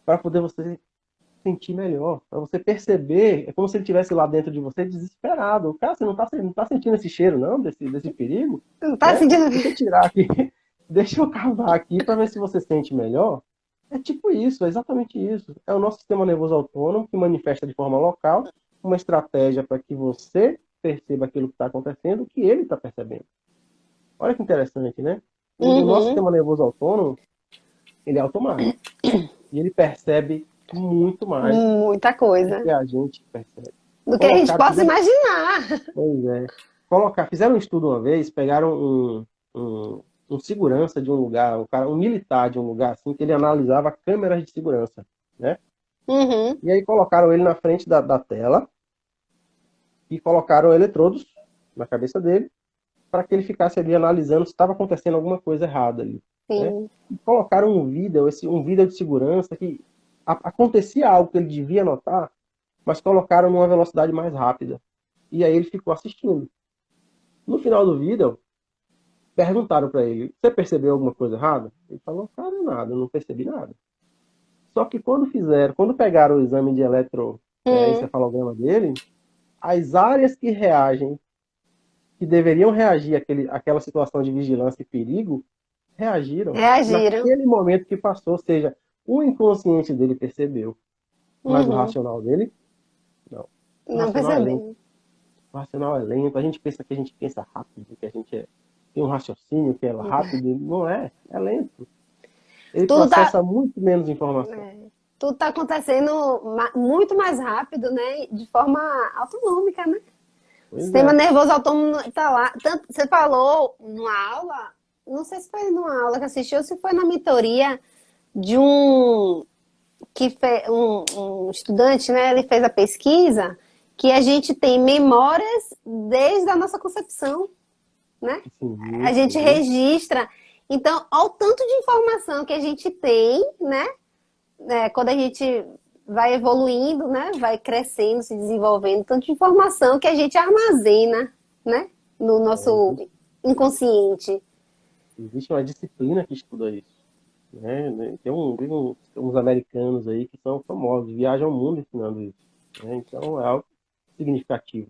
para poder você sentir melhor, para você perceber, é como se ele estivesse lá dentro de você desesperado. Cara, você não tá sentindo esse cheiro, não, desse perigo, Não tá né? sentindo. Deixa eu tirar aqui, deixa eu cavar aqui para ver se você sente melhor. É tipo isso, é exatamente isso. É o nosso sistema nervoso autônomo que manifesta de forma local uma estratégia para que você perceba aquilo que está acontecendo, que ele está percebendo. Olha que interessante, né? O nosso Uhum. sistema nervoso autônomo, ele é automático. E ele percebe muito mais Muita do coisa. que a gente percebe. Do que a gente Colocaram, possa fizeram, imaginar. pois é, fizeram um estudo uma vez, pegaram um segurança de um lugar, um militar de um lugar assim, que ele analisava câmeras de segurança, né? Uhum. E aí colocaram ele na frente da tela e colocaram eletrodos na cabeça dele para que ele ficasse ali analisando se estava acontecendo alguma coisa errada ali, né? Sim. E colocaram um vídeo de segurança que acontecia algo que ele devia notar, mas colocaram numa velocidade mais rápida. E aí ele ficou assistindo. No final do vídeo, perguntaram para ele: você percebeu alguma coisa errada? Ele falou: cara, nada, não percebi nada. Só que quando pegaram o exame de Hum. eletroencefalograma dele, as áreas que reagem, que deveriam reagir àquela situação de vigilância e perigo, reagiram Reagiram. naquele momento que passou. Ou seja, o inconsciente dele percebeu, mas o Uhum. racional dele, não. O Não racional é lento. percebi. O racional é lento. A gente pensa que a gente pensa rápido, que a gente tem um raciocínio que é rápido. Não é, é lento. Ele Tudo tá, processa muito menos informação. tudo tá acontecendo muito mais rápido, né? De forma autonômica, né? O Pois sistema é. nervoso autônomo tá lá. Tanto, você falou numa aula, não sei se foi numa aula que assistiu ou se foi na mentoria de um estudante, né? Ele fez a pesquisa que a gente tem memórias desde a nossa concepção, né? A Sim, gente sim. registra. Então, ao tanto de informação que a gente tem, né? Quando a gente vai evoluindo, né? Vai crescendo, se desenvolvendo, tanto de informação que a gente armazena, né? No nosso Existe, inconsciente. existe uma disciplina que estuda isso. Né? Tem uns americanos aí que são famosos, viajam o mundo ensinando isso. Né? Então é algo significativo.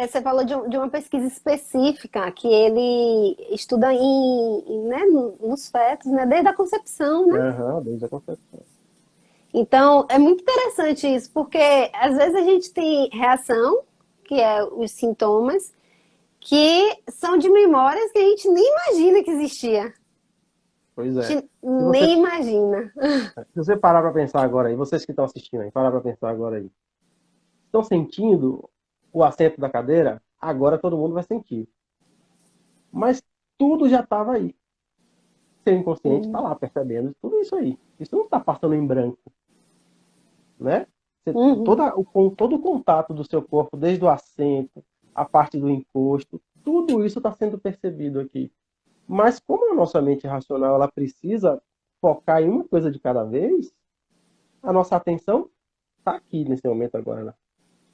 Você falou de uma pesquisa específica que ele estuda né, nos fetos, né, desde a concepção, né? Aham, desde a concepção. Então, é muito interessante isso, porque às vezes a gente tem reação, que é os sintomas, que são de memórias que a gente nem imagina que existia. Pois A é. gente Se você, nem imagina. se você parar para pensar agora aí, vocês que estão assistindo aí, parar para pensar agora aí, estão sentindo o assento da cadeira? Agora todo mundo vai sentir. Mas tudo já estava aí. Seu inconsciente está lá percebendo tudo isso aí. Isso não está passando em branco, né? Uhum. Todo o contato do seu corpo, desde o assento, a parte do encosto, tudo isso está sendo percebido aqui. Mas como a nossa mente racional ela precisa focar em uma coisa de cada vez, a nossa atenção está aqui nesse momento agora. Né?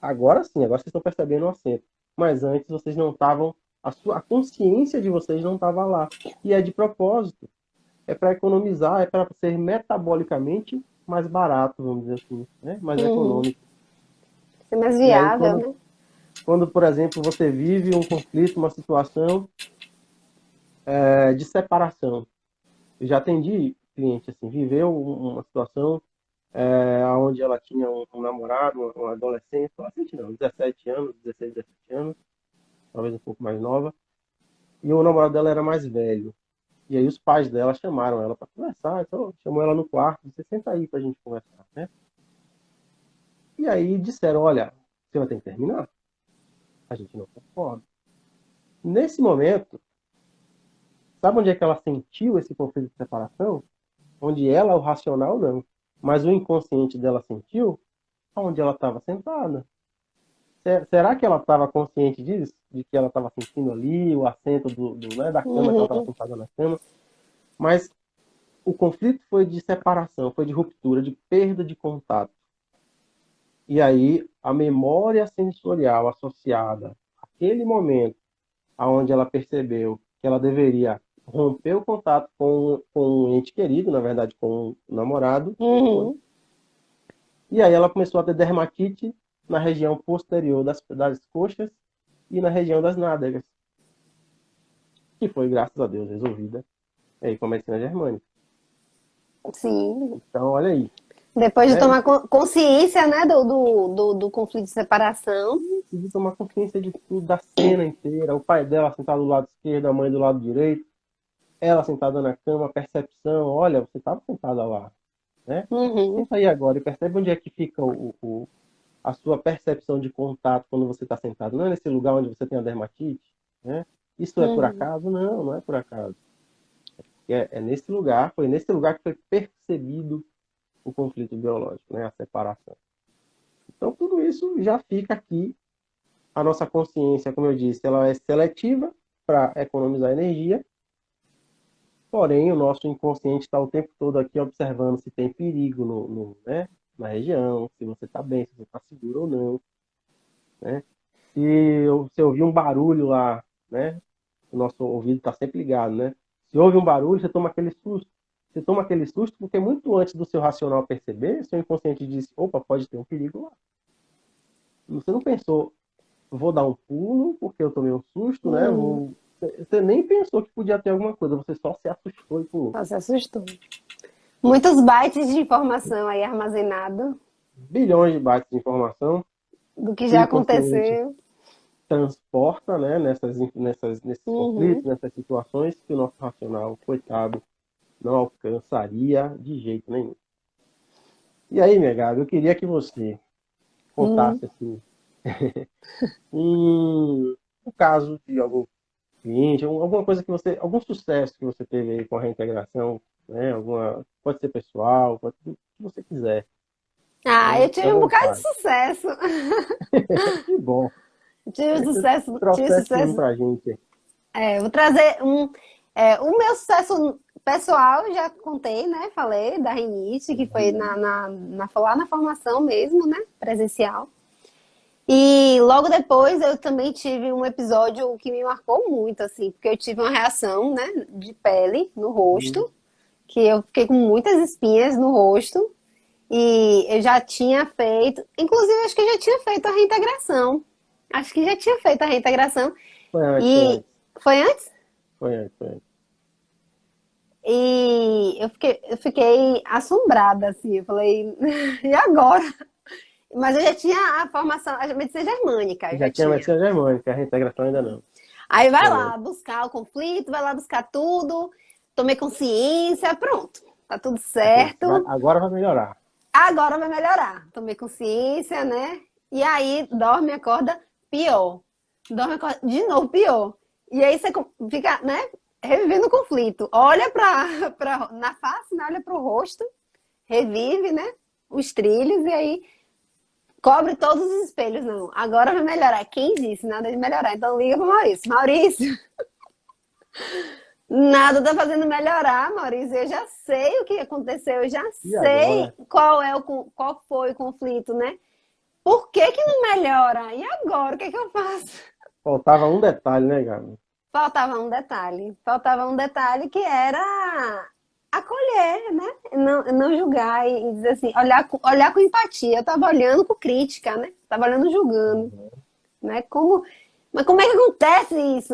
Agora sim, agora vocês estão percebendo o assento. Mas antes vocês não estavam, a consciência de vocês não estava lá. E é de propósito. É para economizar, é para ser metabolicamente mais barato, vamos dizer assim, né? Mais Uhum. econômico. É mais E aí, viável, né? quando, por exemplo, você vive um conflito, uma situação de separação. Eu já atendi cliente assim, viveu uma situação onde ela tinha um namorado, uma adolescente não, 17 anos, 16, 17 anos, talvez um pouco mais nova, e o namorado dela era mais velho. E aí os pais dela chamaram ela para conversar, então chamou ela no quarto, você senta aí pra gente conversar, né? E aí disseram, olha, você vai ter que terminar. A gente não concorda. Nesse momento, sabe onde é que ela sentiu esse conflito de separação? Onde ela, o racional, não. Mas o inconsciente dela sentiu onde ela estava sentada. Será que ela estava consciente disso? De que ela estava sentindo ali, o assento né, da cama, que ela estava Uhum. sentada na cama. Mas o conflito foi de separação, foi de ruptura, de perda de contato. E aí, a memória sensorial associada àquele momento, onde ela percebeu que ela deveria romper o contato com um ente querido, na verdade, com o namorado, foi. Uhum. E aí ela começou a ter dermatite na região posterior das coxas e na região das nádegas, que foi, graças a Deus, resolvida aí com a medicina germânica. Sim. Então, olha aí, Depois de né? tomar consciência, né, do conflito de separação. Preciso tomar consciência de tudo, da cena inteira, o pai dela sentado do lado esquerdo, a mãe do lado direito, ela sentada na cama, a percepção, olha, você estava sentada lá, né? Uhum. Senta aí agora e percebe onde é que fica a sua percepção de contato quando você está sentado. Não é nesse lugar onde você tem a dermatite, né? Isso é por Uhum. acaso? Não, não é por acaso. É nesse lugar, foi nesse lugar que foi percebido o conflito biológico, né? A separação. Então, tudo isso já fica aqui. A nossa consciência, como eu disse, ela é seletiva para economizar energia, porém, o nosso inconsciente está o tempo todo aqui observando se tem perigo né, na região, se você está bem, se você está seguro ou não, né? Se você ouvir um barulho lá, né? O nosso ouvido está sempre ligado, né? Se ouve um barulho, você toma aquele susto. Você toma aquele susto porque muito antes do seu racional perceber, seu inconsciente diz, opa, pode ter um perigo lá. Você não pensou, vou dar um pulo porque eu tomei um susto, né? Uhum. Você nem pensou que podia ter alguma coisa, você só se assustou e pulou. Nossa, assustou. Muitos bytes de informação aí armazenado Bilhões de bytes de informação do que que o já inconsciente aconteceu. transporta, né, nesses conflitos, Uhum. nessas situações que o nosso racional, coitado, não alcançaria de jeito nenhum. E aí, minha Gabi, eu queria que você Uhum. contasse assim, um caso de algum cliente, alguma coisa que você, algum sucesso que você teve aí com a reintegração, né? Pode ser pessoal, pode ser o que você quiser, Ah, né? eu Fique à tive um bocado de vontade. sucesso. Que bom. Tive Queria que você sucesso, tive trouxesse um sucesso. pra gente. Vou trazer um. O meu sucesso pessoal, eu já contei, né? Falei da rinite, que foi lá na formação mesmo, né? Presencial. E logo depois eu também tive um episódio que me marcou muito, assim, porque eu tive uma reação, né, de pele no Hum, rosto, que eu fiquei com muitas espinhas no rosto. E eu já tinha feito, inclusive acho que eu já tinha feito a reintegração. Acho que já tinha feito a reintegração. Foi antes, foi E antes. foi antes? Foi antes, foi antes. E eu fiquei assombrada, assim. Eu falei, e agora? Mas eu já tinha a formação, a medicina germânica, eu Já já tinha tinha. medicina germânica, a reintegração ainda não. Aí vai É, lá buscar o conflito, vai lá buscar tudo, tomei consciência, pronto, tá tudo certo. agora vai melhorar. Agora vai melhorar. Tomei consciência, né? E aí dorme, acorda pior. Dorme, acorda de novo pior. E aí você fica, né? Revivendo o conflito. Olha na face, né? Olha para o rosto, revive, né? Os trilhos e aí cobre todos os espelhos. Não, agora vai melhorar. Quem disse? Nada de melhorar. Então liga para Maurício. Maurício, nada tá fazendo melhorar, Maurício. Eu já sei o que aconteceu, eu já E sei agora? qual foi o conflito, né? Por que que não melhora? E agora, o que que eu faço? Faltava um detalhe, né, Gabi? Faltava um detalhe que era acolher, né? Não julgar e dizer assim, olhar com empatia. Eu tava olhando com crítica, né? Tava olhando julgando, Uhum. né? Mas como é que acontece isso?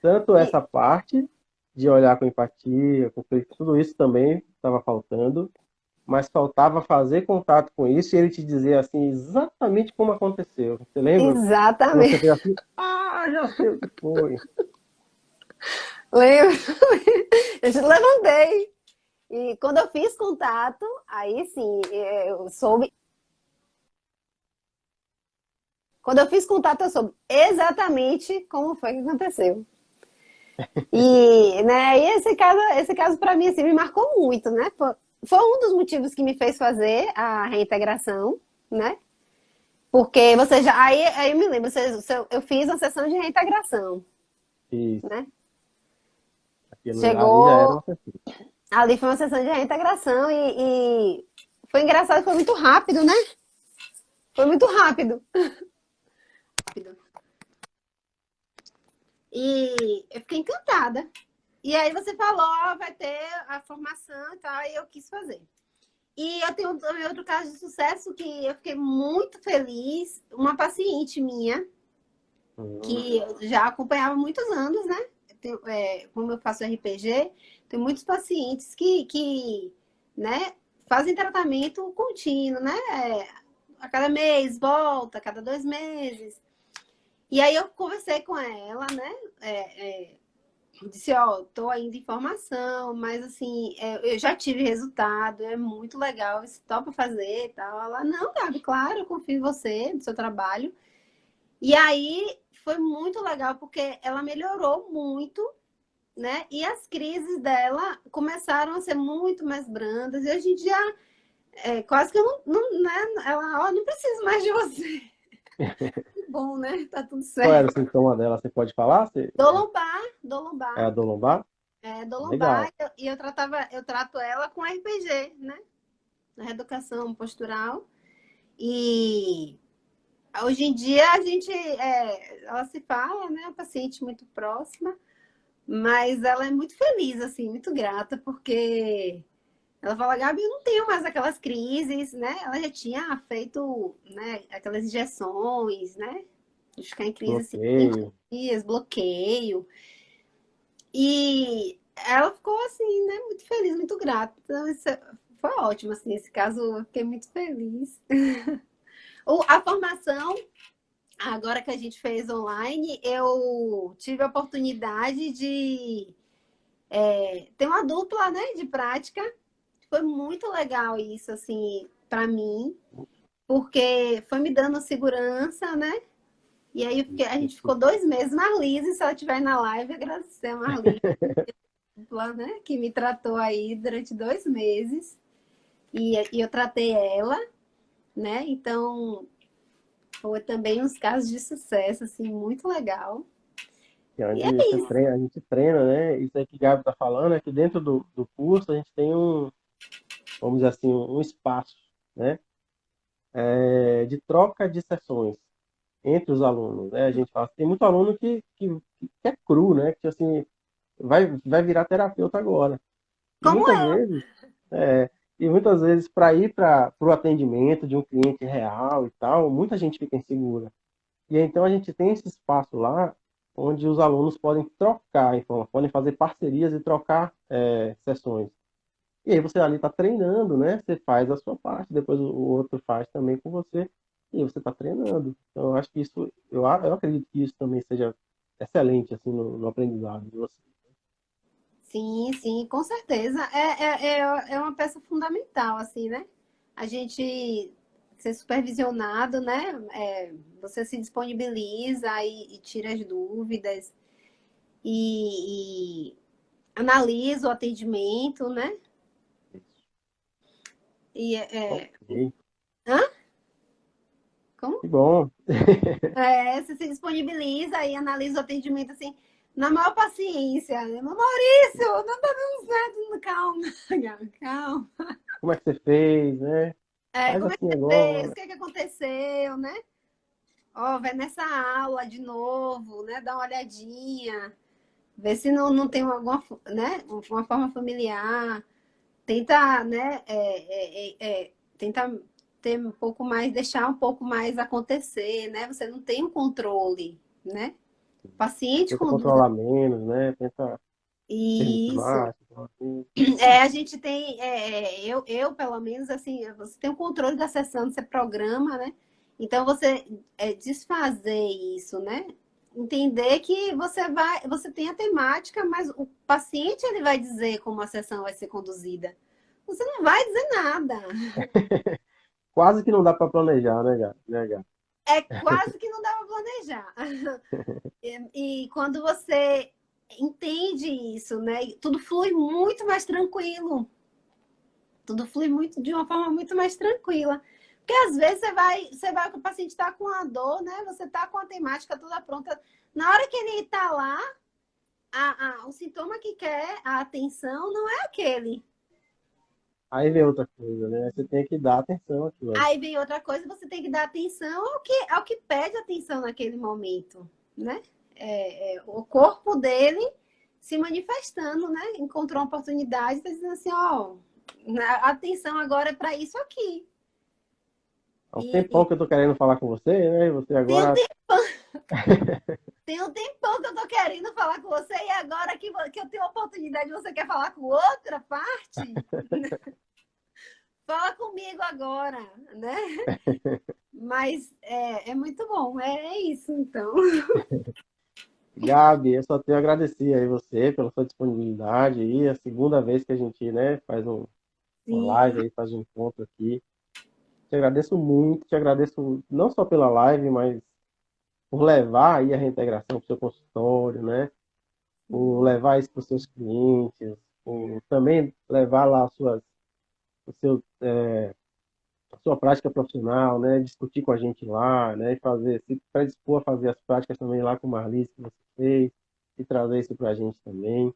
Tanto E- essa parte de olhar com empatia, tudo isso também estava faltando, mas faltava fazer contato com isso e ele te dizer assim exatamente como aconteceu. Você lembra? Que você Exatamente. fez assim, já sei o que foi. Lembro. Eu te levantei. E quando eu fiz contato, aí sim, eu soube. Quando eu fiz contato, eu soube exatamente como foi que aconteceu. E, né, e esse caso para mim assim, me marcou muito, né? Foi um dos motivos que me fez fazer a reintegração, né? Porque você já. Aí eu me lembro, eu fiz uma sessão de reintegração, Isso. né? Aquilo ali já era Chegou. uma pessoa. Ali foi uma sessão de reintegração e foi engraçado, foi muito rápido, né? Foi muito rápido. E eu fiquei encantada. E aí você falou, ó, vai ter a formação e tal, e eu quis fazer. E eu tenho também outro caso de sucesso que eu fiquei muito feliz. Uma paciente minha, Uhum. que eu já acompanhava há muitos anos, né? Como eu faço RPG, tem muitos pacientes que né, fazem tratamento contínuo, né? A cada mês, volta, a cada 2 meses. E aí eu conversei com ela, né? Disse, ó, tô ainda em formação, mas assim, eu já tive resultado, é muito legal, você topa fazer e tal. Ela, não, Gabi, claro, eu confio em você, no seu trabalho. E aí foi muito legal, porque ela melhorou muito, né? E as crises dela começaram a ser muito mais brandas, e hoje em dia, quase que eu né? Ela, ó, não preciso mais de você. Que bom, né? Tá tudo Qual era o certo. sintoma dela? Você pode falar? Dor É lombar, a dor lombar? dor lombar, Legal. e eu trato ela com RPG, né? Na reeducação postural. E hoje em dia a gente, ela se fala, né? Uma paciente muito próxima, mas ela é muito feliz, assim, muito grata, porque ela fala, Gabi, eu não tenho mais aquelas crises, né? Ela já tinha feito, né, aquelas injeções, né? De ficar em crise assim, 5 Bloqueio. dias, bloqueio. E ela ficou assim, né, muito feliz, muito grata. Então, isso foi ótimo, assim, esse caso eu fiquei muito feliz. A formação, agora que a gente fez online, eu tive a oportunidade de ter uma dupla, né, de prática. Foi muito legal isso, assim, para mim, porque foi me dando segurança, né? E aí a gente ficou 2 meses. Marlise, se ela estiver na live, agradecer a Marlise, né, que me tratou aí durante 2 meses. E eu tratei ela, né? Então, foi também uns casos de sucesso, assim, muito legal. Que é E é onde você isso. treina, a gente treina, né? Isso aí que o Gabi está falando é que dentro do curso a gente tem vamos dizer assim, um espaço, né? De troca de sessões entre os alunos, né? A gente fala, tem muito aluno que é cru, né? Que assim, vai virar terapeuta agora. E Como muitas é? vezes, é, para ir para o atendimento de um cliente real e tal, muita gente fica insegura. E então a gente tem esse espaço lá onde os alunos podem trocar informações, podem fazer parcerias e trocar sessões. E aí você ali está treinando, né? Você faz a sua parte, depois o outro faz também com você, e você está treinando. Então eu acho que isso, eu acredito que isso também seja excelente assim no aprendizado de você. Sim, sim, com certeza. É uma peça fundamental, assim, né? A gente ser supervisionado, né? Você se disponibiliza e tira as dúvidas e analisa o atendimento, né? E Ok, hã? Como? que bom. Você se disponibiliza e analisa o atendimento assim, na maior paciência, né? Maurício, não tá dando certo, calma, calma. Como é que você fez, né? Faz Como é que assim você fez? O agora. que é que aconteceu, né? Ó, vai nessa aula de novo, né? Dá uma olhadinha, vê se não tem alguma, né? Uma forma familiar. Tenta, né? Tenta ter um pouco mais, deixar um pouco mais acontecer, né? Você não tem o controle, né? O paciente Tenta conduz. controlar menos, né? Tenta permitir Isso. mais. Assim. A gente tem, eu, pelo menos, assim, você tem o controle da sessão, você programa, né? Então, você desfazer isso, né? Entender que você tem a temática, mas o paciente ele vai dizer como a sessão vai ser conduzida. Você não vai dizer nada. Quase que não dá para planejar, né, Gá? É quase que não dá para planejar. E quando você entende isso, né? Tudo flui muito mais tranquilo. Tudo flui muito de uma forma muito mais tranquila. Porque às vezes o paciente está com a dor, né? Você está com a temática toda pronta. Na hora que ele está lá, o sintoma que quer a atenção não é aquele. Aí vem outra coisa, né? Você tem que dar atenção àquilo ali. Aí vem outra coisa, você tem que dar atenção ao que pede atenção naquele momento, né? O corpo dele se manifestando, né? Encontrou uma oportunidade, está dizendo assim, ó, a atenção agora é para isso aqui. Há um E tempão que eu tô querendo falar com você, né? E você tem um agora. Tem um tempão que eu tô querendo falar com você e agora que eu tenho a oportunidade, você quer falar com outra parte? Fala comigo agora, né? Mas é muito bom, é isso então. Gabi, eu só tenho a agradecer aí você pela sua disponibilidade aí. É a segunda vez que a gente, né, faz uma live Sim, aí, faz um encontro aqui. Te agradeço muito, te agradeço não só pela live, mas por levar aí a reintegração para o seu consultório, né? Por sim, levar isso para os seus clientes, por também levar lá o seu, a sua prática profissional, né? Discutir com a gente lá, né? E fazer, se predispor a fazer as práticas também lá com o Marlice que você fez e trazer isso para a gente também.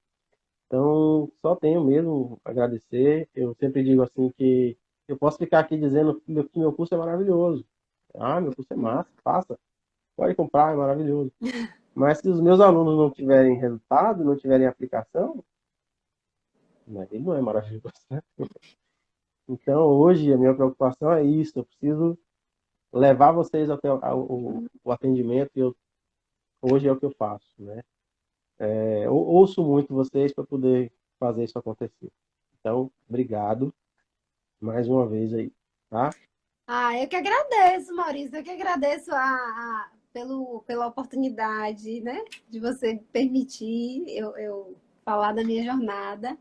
Então, só tenho mesmo a agradecer. Eu sempre digo assim que eu posso ficar aqui dizendo que meu curso é maravilhoso. Ah, meu curso é massa, faça. Pode comprar, é maravilhoso. Mas se os meus alunos não tiverem resultado, não tiverem aplicação, né, ele não é maravilhoso, né? Então, hoje, a minha preocupação é isso. Eu preciso levar vocês até o atendimento e hoje é o que eu faço, né? Eu ouço muito vocês para poder fazer isso acontecer. Então, obrigado mais uma vez aí, tá? eu que agradeço, Maurício, eu que agradeço pela oportunidade, né, de você permitir eu falar da minha jornada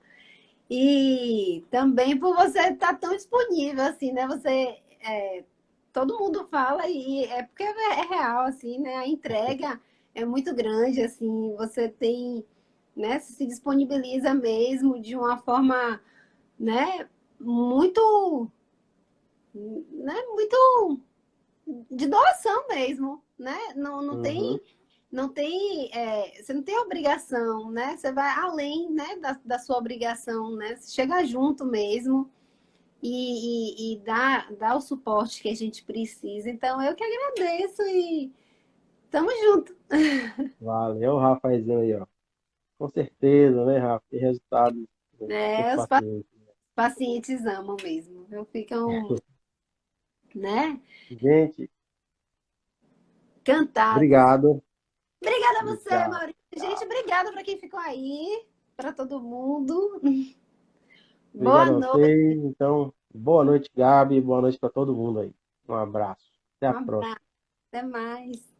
e também por você estar tão disponível, assim, né, todo mundo fala e é porque é real, assim, né, a entrega é muito grande, assim, você tem, né, você se disponibiliza mesmo de uma forma, né, muito, muito de doação mesmo, né? Uhum. Não tem, você não tem obrigação, né? Você vai além, né, da sua obrigação, né? Você chega junto mesmo e dá o suporte que a gente precisa. Então, eu que agradeço e tamo junto. Valeu, Rafaelzinho aí, ó. Com certeza, né, Rafa? Tem resultado dos seus Os pacientes. pacientes amam mesmo, viu? Ficam, né, Gente, encantados. obrigado. Obrigada a você, Obrigado. Maurício. Gente, obrigada para quem ficou aí, para todo mundo. Boa Obrigado a noite, vocês. Então, boa noite, Gabi. Boa noite para todo mundo aí. Um abraço. Até um a próxima. abraço, até mais.